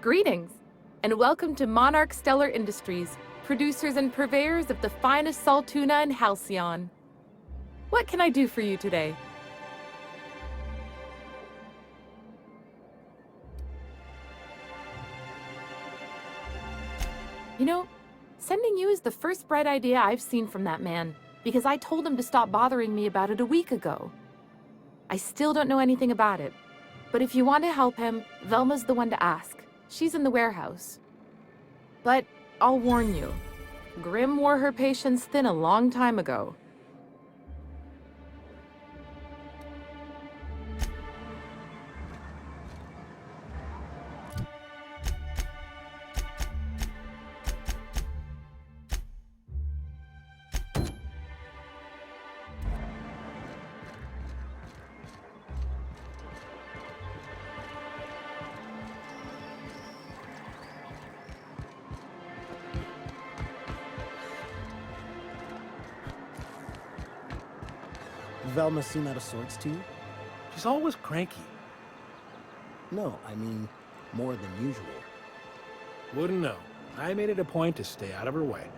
Greetings, and welcome to Monarch Stellar Industries, producers and purveyors of the finest salt tuna in Halcyon. What can I do for you today? You know, sending you is the first bright idea I've seen from that man, because I told him to stop bothering me about it a week ago. I still don't know anything about it, but if you want to help him, Velma's the one to ask. She's in the warehouse. But I'll warn you, Grimm wore her patience thin a long time ago. Velma seem out of sorts to you? She's always cranky. No, I mean, more than usual. Wouldn't know. I made it a point to stay out of her way.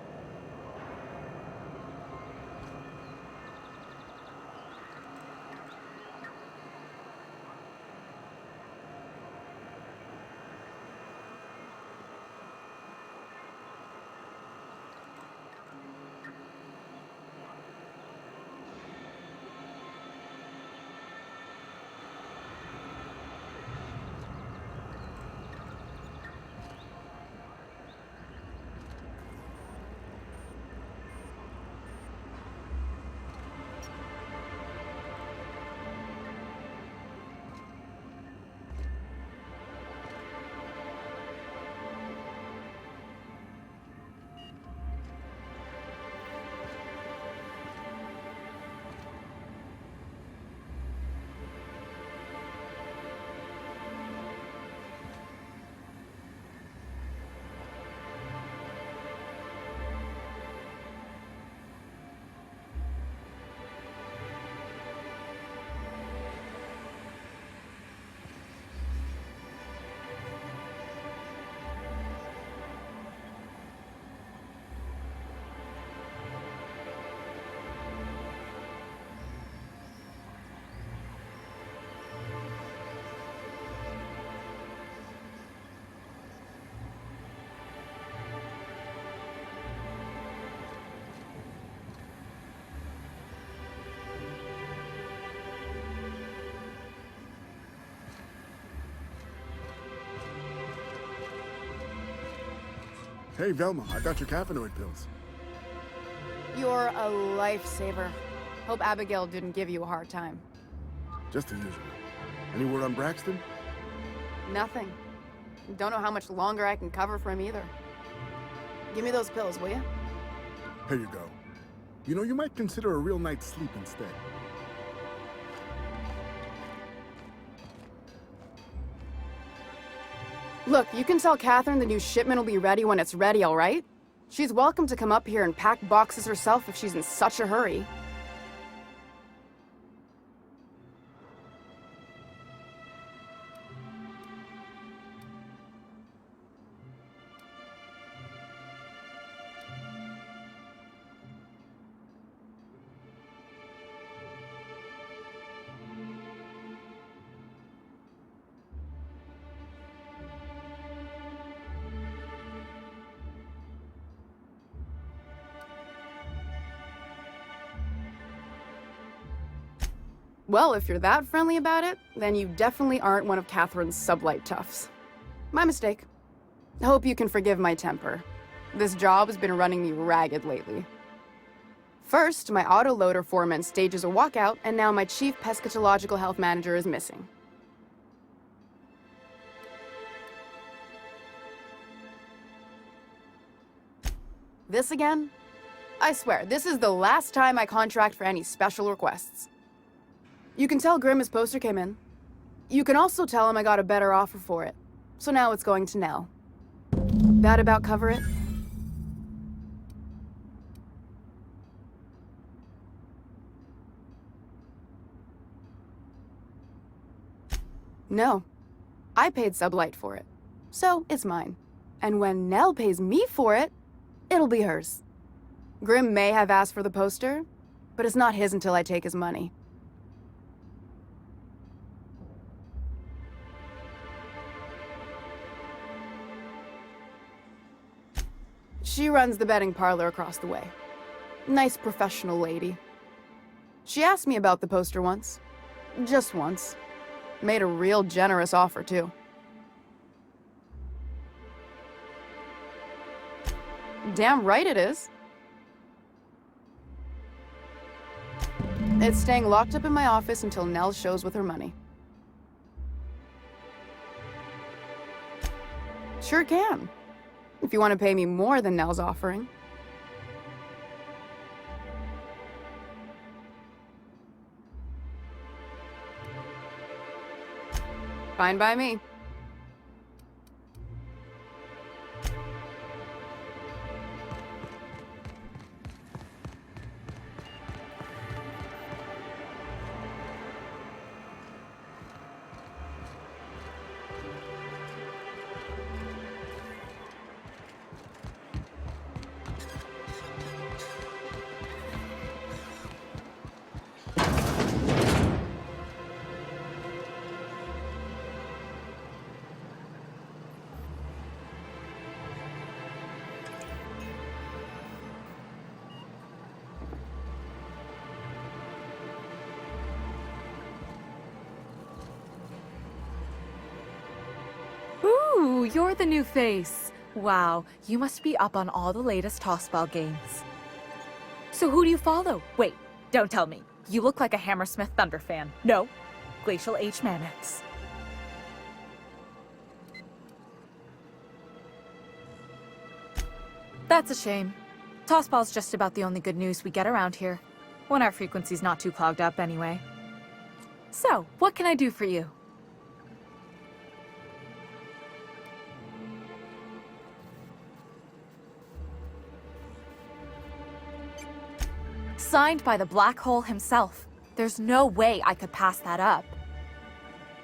Hey, Velma, I got your caffeinoid pills. You're a lifesaver. Hope Abigail didn't give you a hard time. Just the usual. Any word on Braxton? Nothing. Don't know how much longer I can cover for him either. Give me those pills, will you? Here you go. You know, you might consider a real night's sleep instead. Look, you can tell Catherine the new shipment will be ready when it's ready, all right? She's welcome to come up here and pack boxes herself if she's in such a hurry. Well, if you're that friendly about it, then you definitely aren't one of Catherine's sublight toughs. My mistake. Hope you can forgive my temper. This job has been running me ragged lately. First, my autoloader foreman stages a walkout, and now my chief pescatological health manager is missing. This again? I swear, this is the last time I contract for any special requests. You can tell Grimm his poster came in. You can also tell him I got a better offer for it. So now it's going to Nell. That about cover it? No. I paid Sublight for it. So it's mine. And when Nell pays me for it, it'll be hers. Grimm may have asked for the poster, but it's not his until I take his money. She runs the betting parlor across the way. Nice professional lady. She asked me about the poster once. Just once. Made a real generous offer, too. Damn right it is. It's staying locked up in my office until Nell shows with her money. Sure can. If you want to pay me more than Nell's offering. Fine by me. Ooh, you're the new face. Wow, you must be up on all the latest tossball games. So who do you follow? Wait, don't tell me. You look like a Hammersmith Thunder fan. No, Glacial H. Mammoths. That's a shame. Tossball's just about the only good news we get around here. When our frequency's not too clogged up anyway. So, what can I do for you? Signed by the Black Hole himself. There's no way I could pass that up.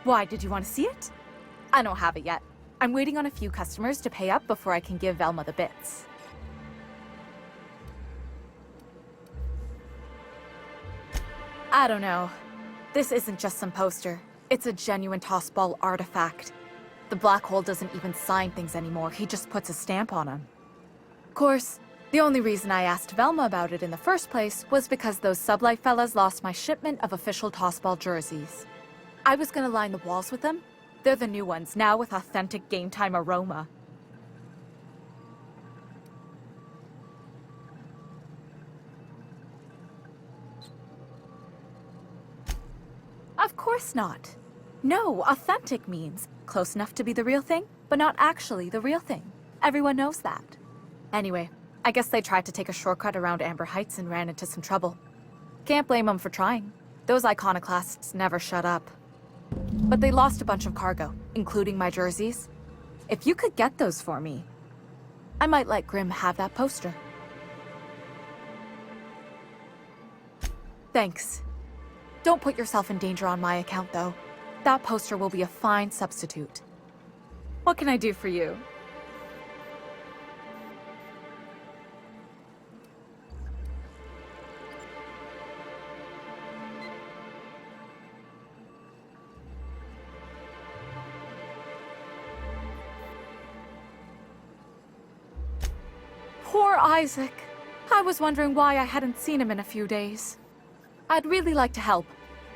Why, did you want to see it? I don't have it yet. I'm waiting on a few customers to pay up before I can give Velma the bits. I don't know. This isn't just some poster. It's a genuine tossball artifact. The Black Hole doesn't even sign things anymore. He just puts a stamp on them. Of course, the only reason I asked Velma about it in the first place was because those sublight fellas lost my shipment of official tossball jerseys. I was gonna line the walls with them. They're the new ones, now with authentic game time aroma. Of course not. No, authentic means close enough to be the real thing, but not actually the real thing. Everyone knows that. Anyway, I guess they tried to take a shortcut around Amber Heights and ran into some trouble. Can't blame them for trying. Those iconoclasts never shut up. But they lost a bunch of cargo, including my jerseys. If you could get those for me, I might let Grimm have that poster. Thanks. Don't put yourself in danger on my account, though. That poster will be a fine substitute. What can I do for you? Poor Isaac. I was wondering why I hadn't seen him in a few days. I'd really like to help.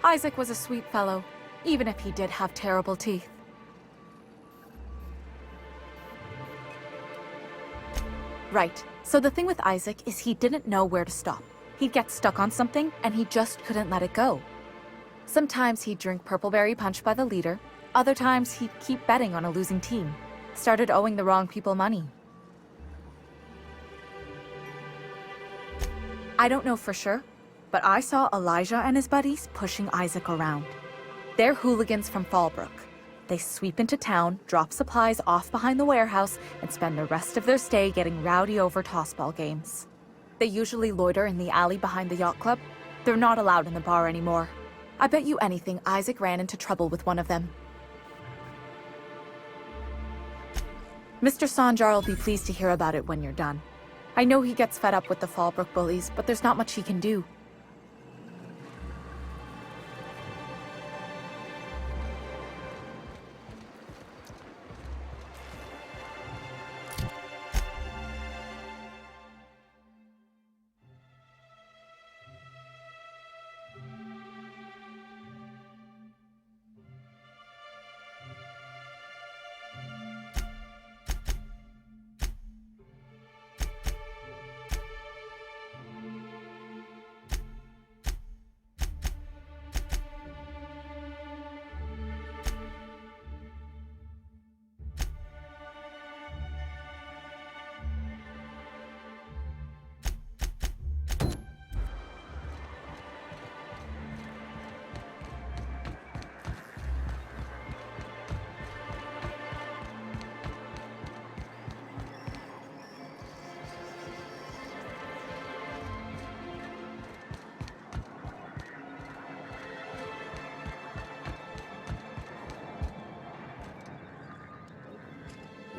Isaac was a sweet fellow, even if he did have terrible teeth. Right. So the thing with Isaac is he didn't know where to stop. He'd get stuck on something, and he just couldn't let it go. Sometimes he'd drink Purpleberry Punch by the liter. Other times he'd keep betting on a losing team. Started owing the wrong people money. I don't know for sure, but I saw Elijah and his buddies pushing Isaac around. They're hooligans from Fallbrook. They sweep into town, drop supplies off behind the warehouse, and spend the rest of their stay getting rowdy over tossball games. They usually loiter in the alley behind the yacht club. They're not allowed in the bar anymore. I bet you anything Isaac ran into trouble with one of them. Mr. Sanjar will be pleased to hear about it when you're done. I know he gets fed up with the Fallbrook bullies, but there's not much he can do.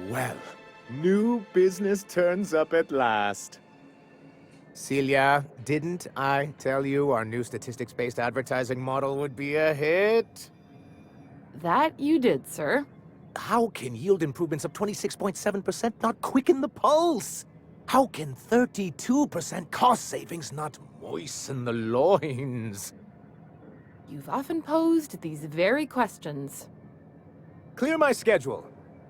Well, new business turns up at last. Celia, didn't I tell you our new statistics-based advertising model would be a hit? That you did, sir. How can yield improvements of 26.7% not quicken the pulse? How can 32% cost savings not moisten the loins? You've often posed these very questions. Clear my schedule.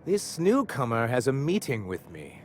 This newcomer has a meeting with me.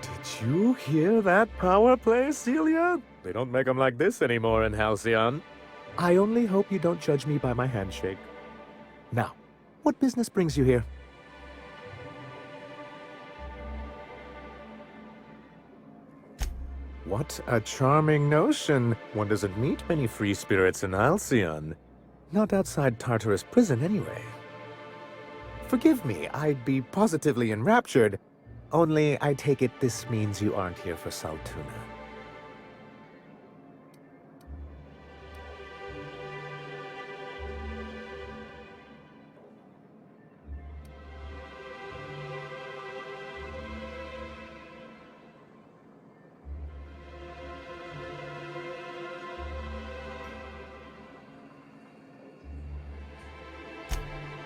Did you hear that power play, Celia? They don't make them like this anymore in Halcyon. I only hope you don't judge me by my handshake. Now, what business brings you here? What a charming notion. One doesn't meet many free spirits in Halcyon. Not outside Tartarus prison, anyway. Forgive me, I'd be positively enraptured. Only, I take it this means you aren't here for Saltuna.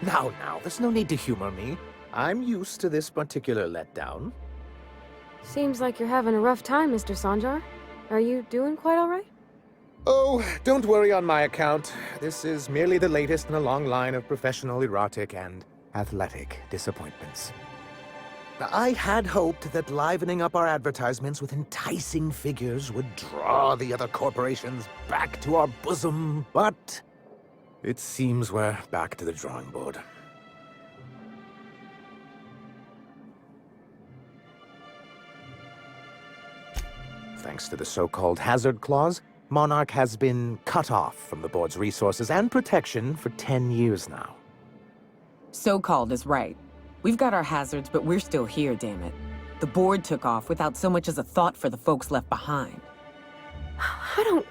Now, there's no need to humor me. I'm used to this particular letdown. Seems like you're having a rough time, Mr. Sanjar. Are you doing quite all right? Oh, don't worry on my account. This is merely the latest in a long line of professional erotic and athletic disappointments. I had hoped that livening up our advertisements with enticing figures would draw the other corporations back to our bosom, but it seems we're back to the drawing board. Thanks to the so-called hazard clause, Monarch has been cut off from the board's resources and protection for 10 years now. So-called is right. We've got our hazards, but we're still here, damn it. The board took off without so much as a thought for the folks left behind. I don't...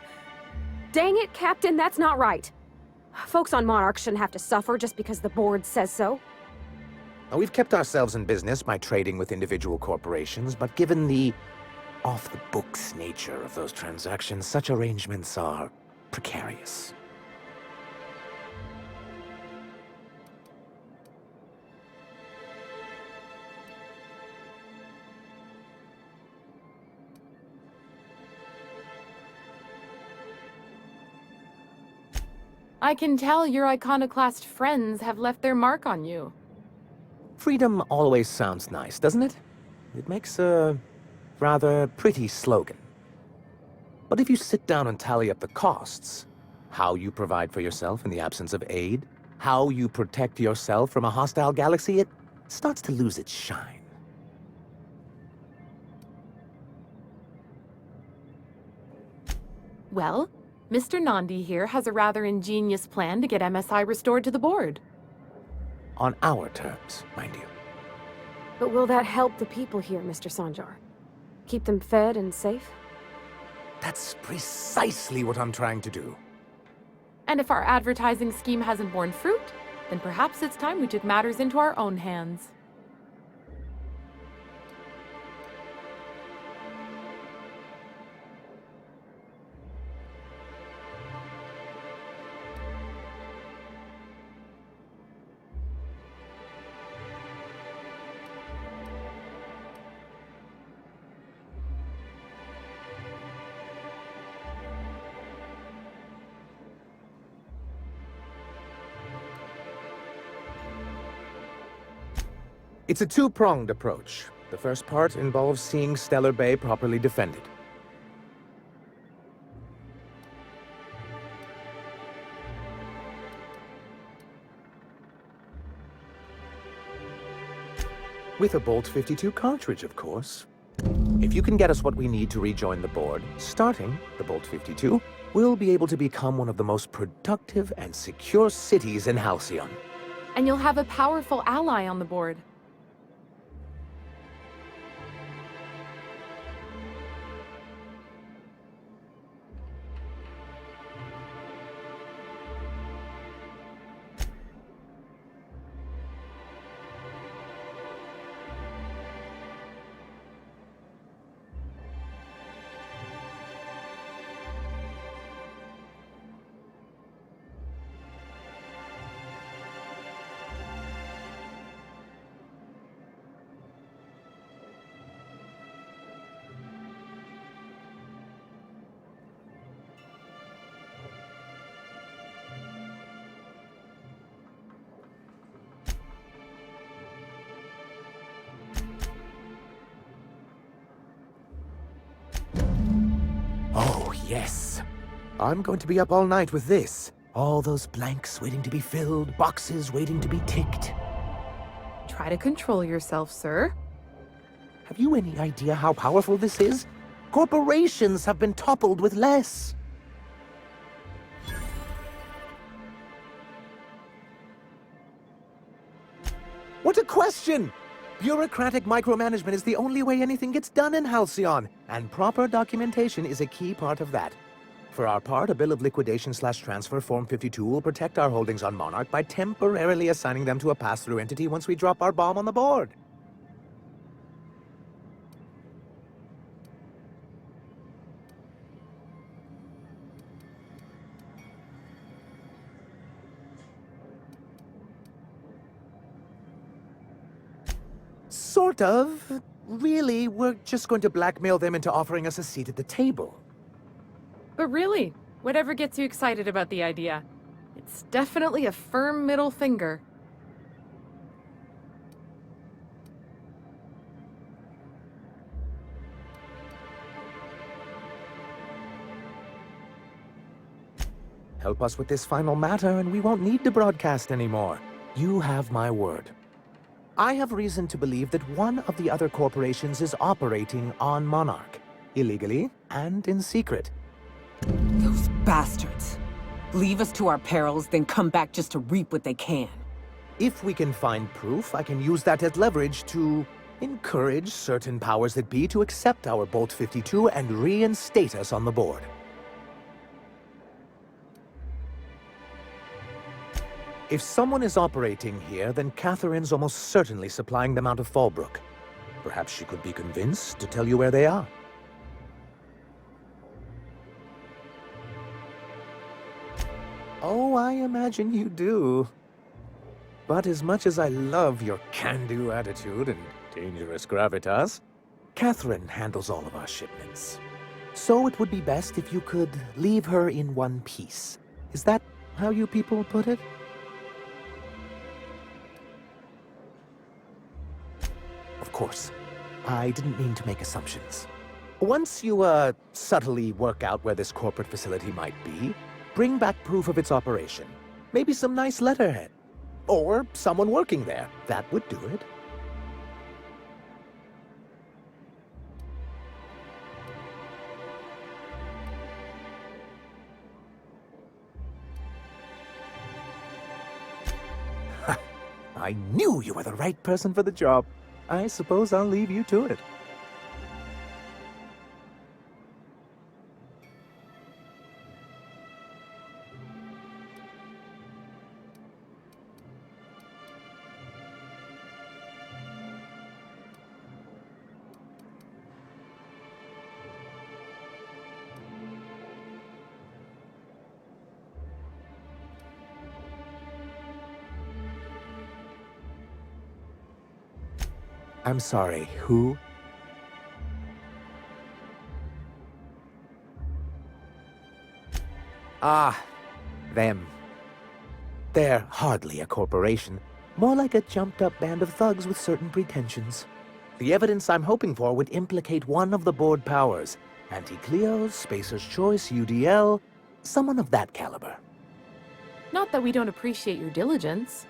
Dang it, Captain, that's not right. Folks on Monarch shouldn't have to suffer just because the board says so. Now, we've kept ourselves in business by trading with individual corporations, but given the off-the-books nature of those transactions, such arrangements are precarious. I can tell your iconoclast friends have left their mark on you. Freedom always sounds nice, doesn't it? It makes a rather pretty slogan. But if you sit down and tally up the costs, how you provide for yourself in the absence of aid, how you protect yourself from a hostile galaxy, it starts to lose its shine. Well, Mr. Nandi here has a rather ingenious plan to get MSI restored to the board. On our terms, mind you. But will that help the people here, Mr. Sanjar? Keep them fed and safe? That's precisely what I'm trying to do. And if our advertising scheme hasn't borne fruit, then perhaps it's time we took matters into our own hands. It's a two-pronged approach. The first part involves seeing Stellar Bay properly defended. With a Bolt 52 cartridge, of course. If you can get us what we need to rejoin the board, starting the Bolt 52, we'll be able to become one of the most productive and secure cities in Halcyon. And you'll have a powerful ally on the board. Oh, yes. I'm going to be up all night with this. All those blanks waiting to be filled, boxes waiting to be ticked. Try to control yourself, sir. Have you any idea how powerful this is? Corporations have been toppled with less. What a question! Bureaucratic micromanagement is the only way anything gets done in Halcyon, and proper documentation is a key part of that. For our part, a bill of liquidation/transfer Form 52 will protect our holdings on Monarch by temporarily assigning them to a pass-through entity once we drop our bomb on the board. Sort of. Really, we're just going to blackmail them into offering us a seat at the table. But really, whatever gets you excited about the idea, it's definitely a firm middle finger. Help us with this final matter, and we won't need to broadcast anymore. You have my word. I have reason to believe that one of the other corporations is operating on Monarch, illegally and in secret. Those bastards. Leave us to our perils, then come back just to reap what they can. If we can find proof, I can use that as leverage to encourage certain powers that be to accept our Bolt 52 and reinstate us on the board. If someone is operating here, then Catherine's almost certainly supplying them out of Fallbrook. Perhaps she could be convinced to tell you where they are. Oh, I imagine you do. But as much as I love your can-do attitude and dangerous gravitas, Catherine handles all of our shipments. So it would be best if you could leave her in one piece. Is that how you people put it? Of course. I didn't mean to make assumptions. Once you, subtly work out where this corporate facility might be, bring back proof of its operation. Maybe some nice letterhead. Or someone working there. That would do it. I knew you were the right person for the job. I suppose I'll leave you to it. I'm sorry, who? Ah, them. They're hardly a corporation, more like a jumped-up band of thugs with certain pretensions. The evidence I'm hoping for would implicate one of the board powers. Anti-Cleos, Spacer's Choice, UDL, someone of that caliber. Not that we don't appreciate your diligence.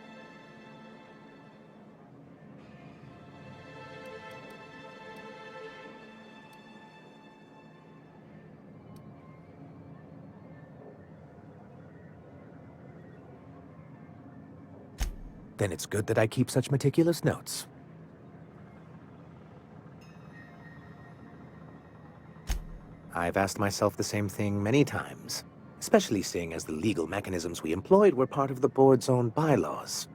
Then it's good that I keep such meticulous notes. I've asked myself the same thing many times, especially seeing as the legal mechanisms we employed were part of the board's own bylaws.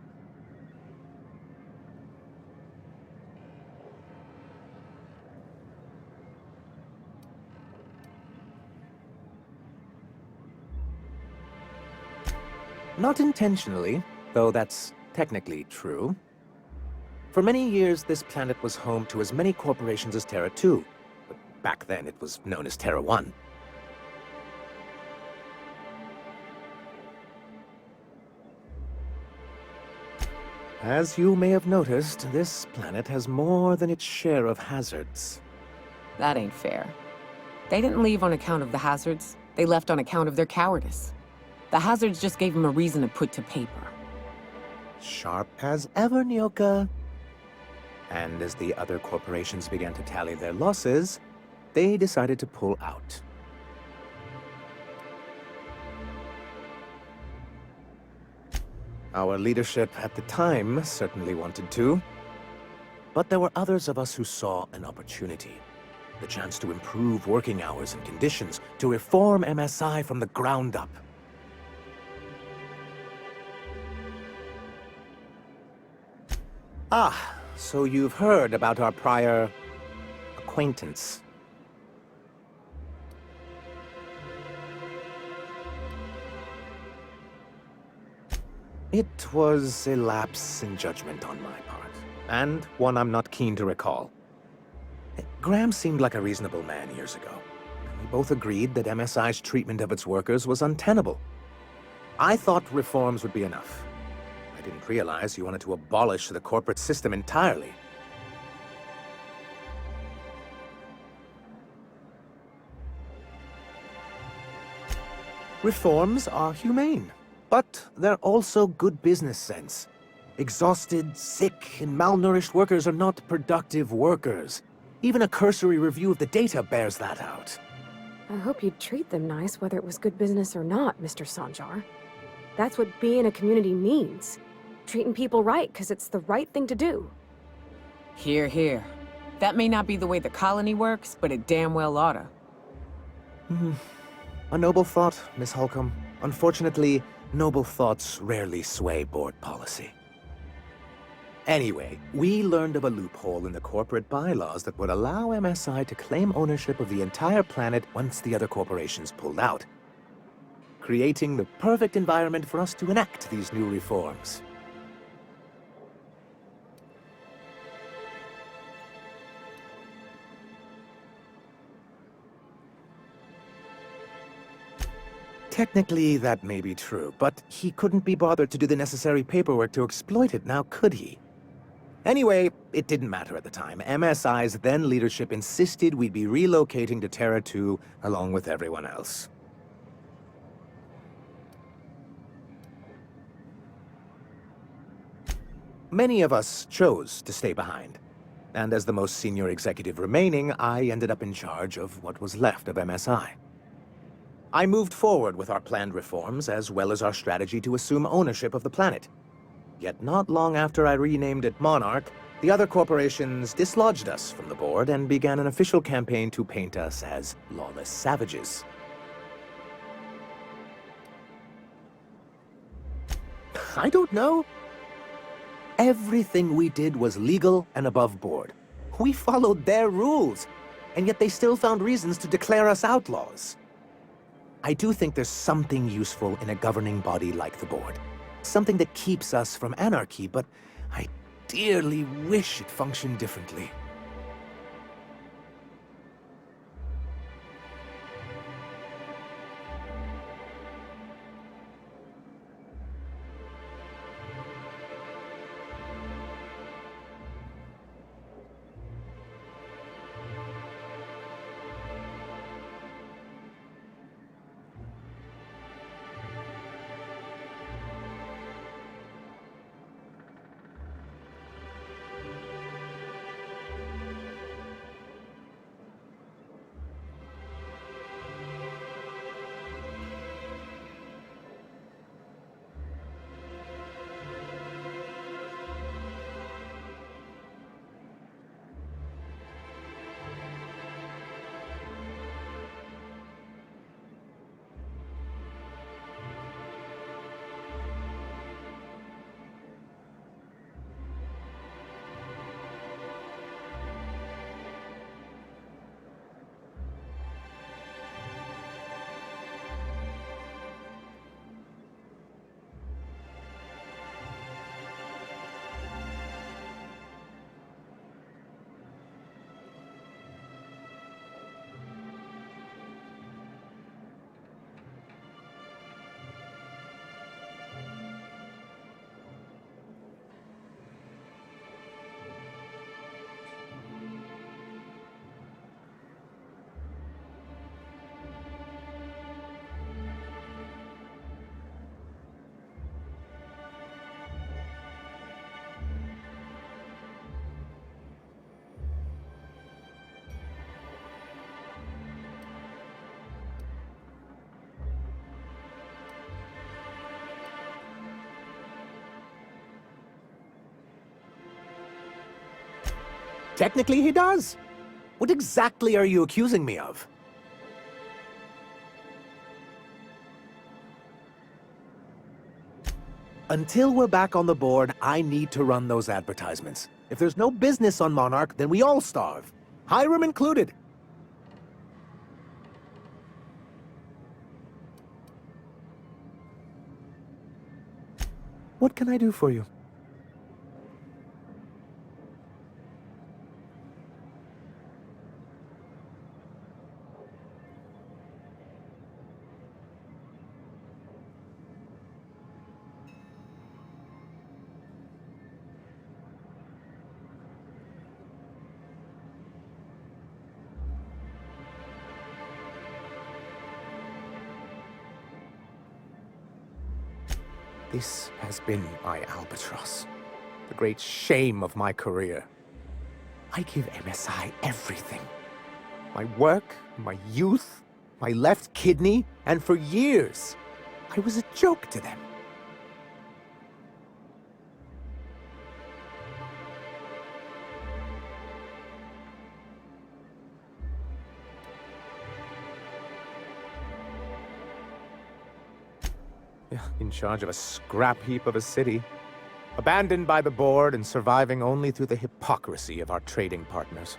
Not intentionally, though that's technically true. For many years, this planet was home to as many corporations as Terra 2, but back then it was known as Terra 1. As you may have noticed, this planet has more than its share of hazards. That ain't fair. They didn't leave on account of the hazards. They left on account of their cowardice. The hazards just gave them a reason to put to paper. Sharp as ever, Nyoka. And as the other corporations began to tally their losses, they decided to pull out. Our leadership at the time certainly wanted to. But there were others of us who saw an opportunity. The chance to improve working hours and conditions, to reform MSI from the ground up. Ah, so you've heard about our prior acquaintance. It was a lapse in judgment on my part, and one I'm not keen to recall. Graham seemed like a reasonable man years ago, and we both agreed that MSI's treatment of its workers was untenable. I thought reforms would be enough. I didn't realize you wanted to abolish the corporate system entirely. Reforms are humane, but they're also good business sense. Exhausted, sick, and malnourished workers are not productive workers. Even a cursory review of the data bears that out. I hope you'd treat them nice, whether it was good business or not, Mr. Sanjar. That's what being a community means. Treating people right, because it's the right thing to do. Here, here. That may not be the way the colony works, but it damn well oughta. A noble thought, Miss Holcomb. Unfortunately, noble thoughts rarely sway board policy. Anyway, we learned of a loophole in the corporate bylaws that would allow MSI to claim ownership of the entire planet once the other corporations pulled out, creating the perfect environment for us to enact these new reforms. Technically, that may be true, but he couldn't be bothered to do the necessary paperwork to exploit it, now could he? Anyway, it didn't matter at the time. MSI's then leadership insisted we'd be relocating to Terra 2 along with everyone else. Many of us chose to stay behind. And as the most senior executive remaining, I ended up in charge of what was left of MSI. I moved forward with our planned reforms, as well as our strategy to assume ownership of the planet. Yet not long after I renamed it Monarch, the other corporations dislodged us from the board and began an official campaign to paint us as lawless savages. I don't know. Everything we did was legal and above board. We followed their rules, and yet they still found reasons to declare us outlaws. I do think there's something useful in a governing body like the board. Something that keeps us from anarchy, but I dearly wish it functioned differently. Technically, he does. What exactly are you accusing me of? Until we're back on the board, I need to run those advertisements. If there's no business on Monarch, then we all starve. Hiram included. What can I do for you? This has been my albatross, the great shame of my career. I give MSI everything. My work, my youth, my left kidney, and for years, I was a joke to them. In charge of a scrap heap of a city, abandoned by the board and surviving only through the hypocrisy of our trading partners.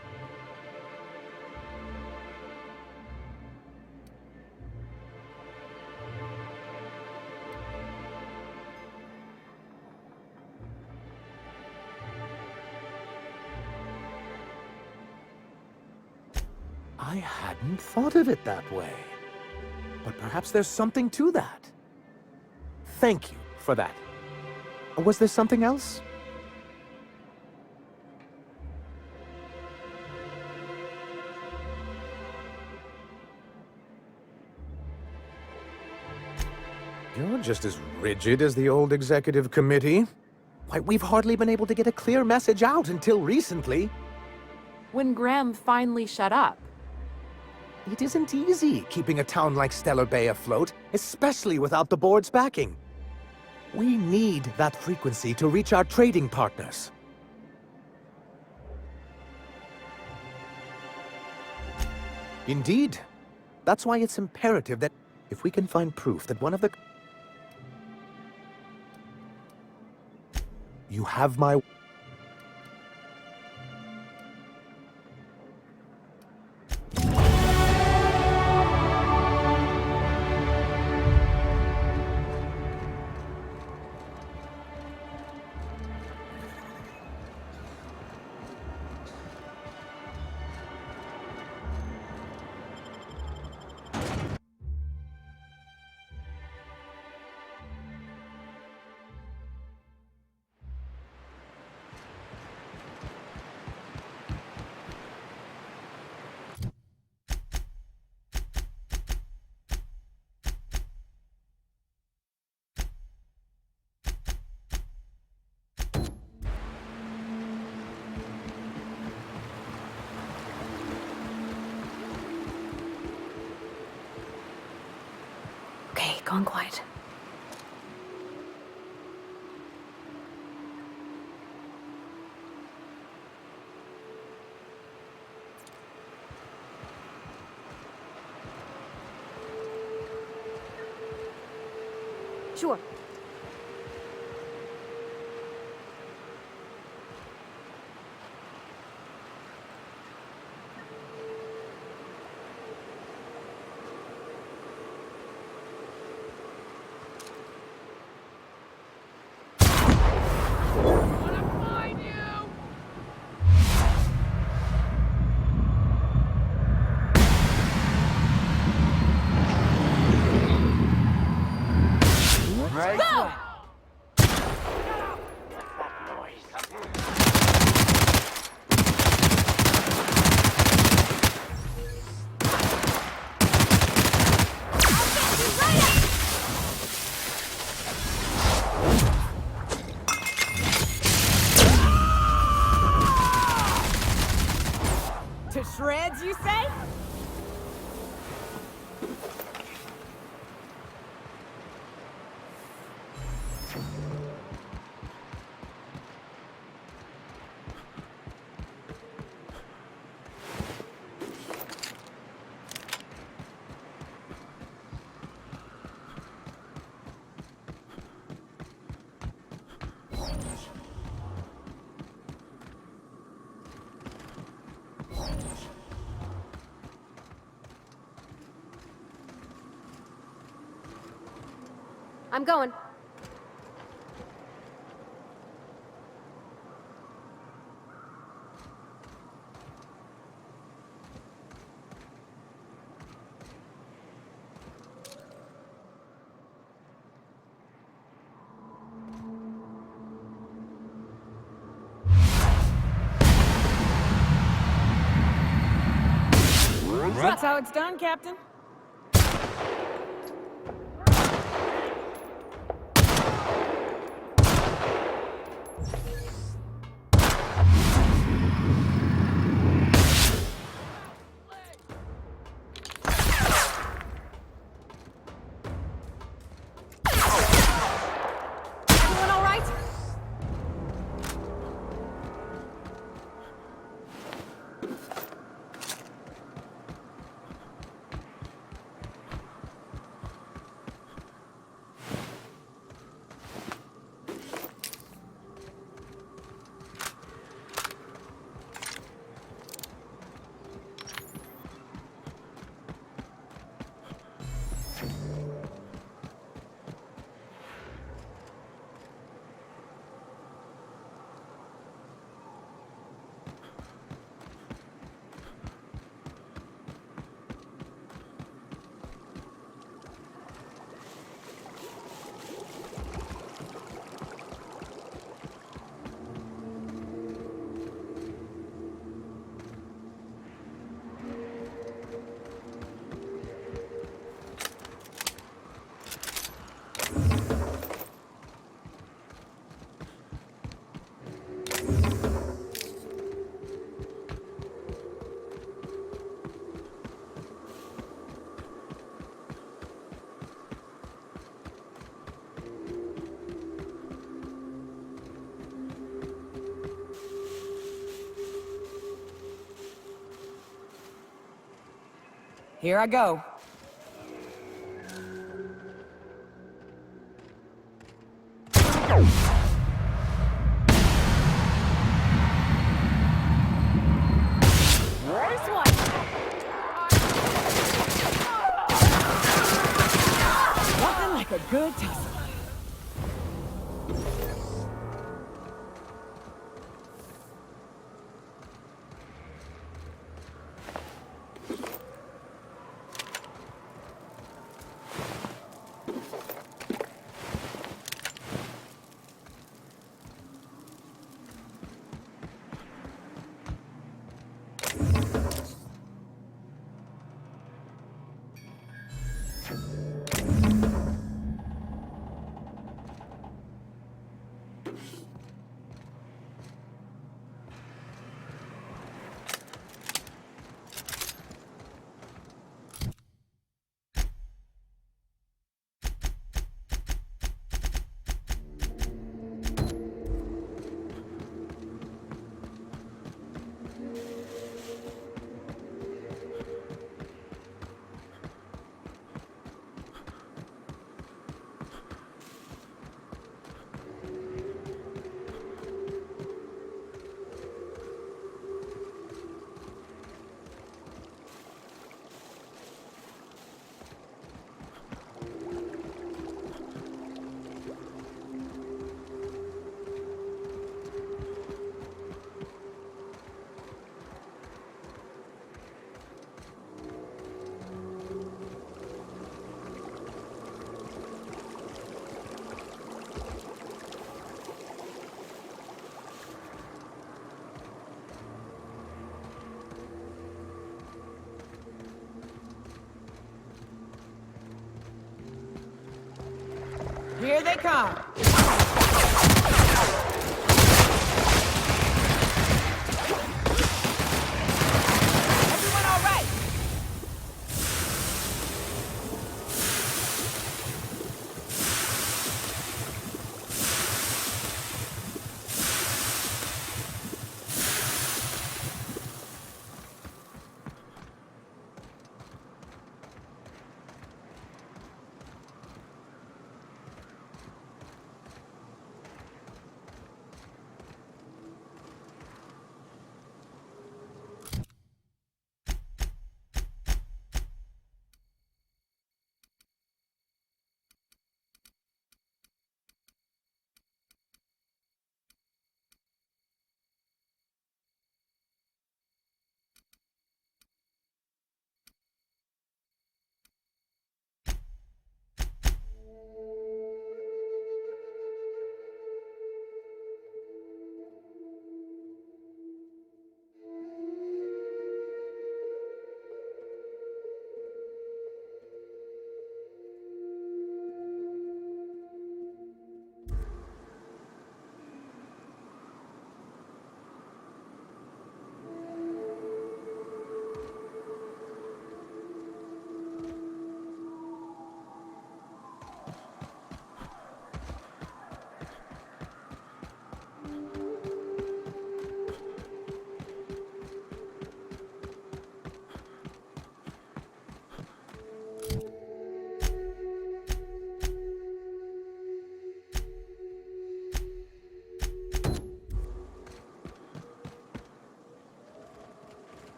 I hadn't thought of it that way, but perhaps there's something to that. Thank you for that. Was there something else? You're just as rigid as the old executive committee. Why, we've hardly been able to get a clear message out until recently. When Graham finally shut up. It isn't easy keeping a town like Stellar Bay afloat, especially without the board's backing. We need that frequency to reach our trading partners. Indeed. That's why it's imperative that if we can find proof that one of the... You have my... Okay, gone quiet. Sure. To shreds, you say? I'm going. That's how it's done, Captain. Everyone all right? Here I go. Nothing like a good tussle. Here they come. Everyone all right?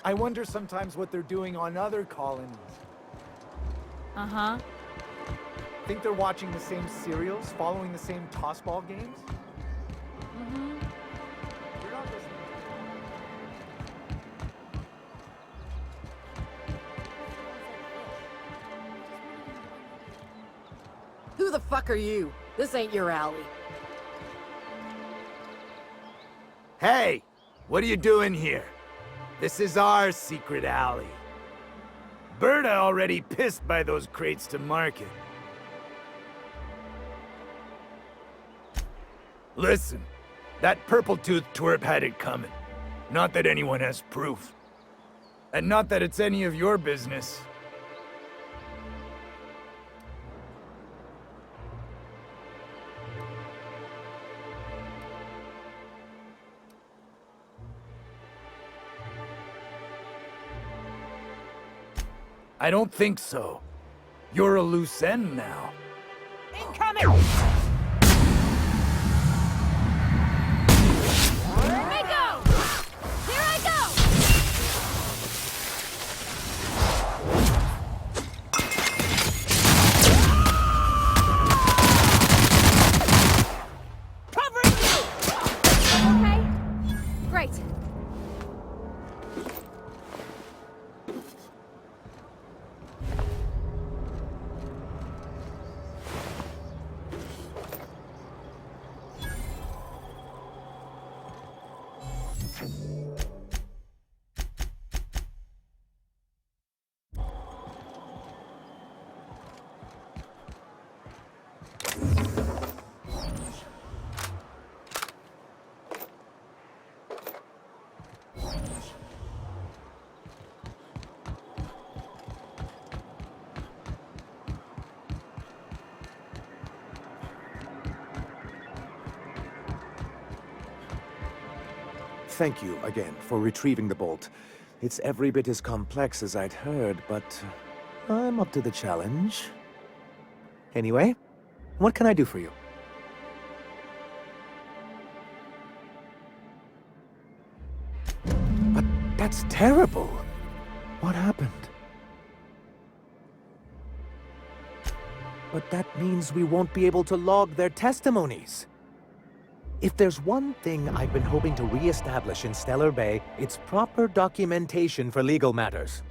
I wonder sometimes what they're doing on other colonies. Uh-huh. Think they're watching the same serials, following the same tossball games? You're not listening. Who the fuck are you? This ain't your alley. Hey! What are you doing here? This is our secret alley. Berta already pissed by those crates to market. Listen, that purple-toothed twerp had it coming. Not that anyone has proof. And not that it's any of your business. I don't think so. You're a loose end now. Incoming! Here I go! Here I go! Covering you! Okay. Great. Thank you again for retrieving the bolt. It's every bit as complex as I'd heard, but I'm up to the challenge. Anyway, what can I do for you? But that's terrible. What happened? But that means we won't be able to log their testimonies. If there's one thing I've been hoping to re-establish in Stellar Bay, it's proper documentation for legal matters.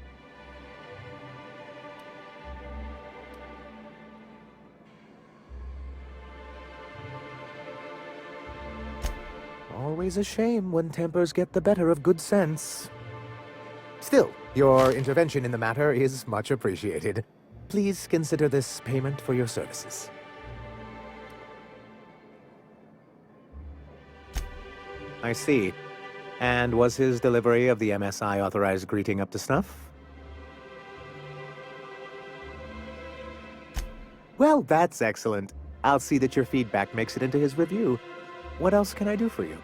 Always a shame when tempers get the better of good sense. Still, your intervention in the matter is much appreciated. Please consider this payment for your services. I see. And was his delivery of the MSI authorized greeting up to snuff? Well, that's excellent. I'll see that your feedback makes it into his review. What else can I do for you?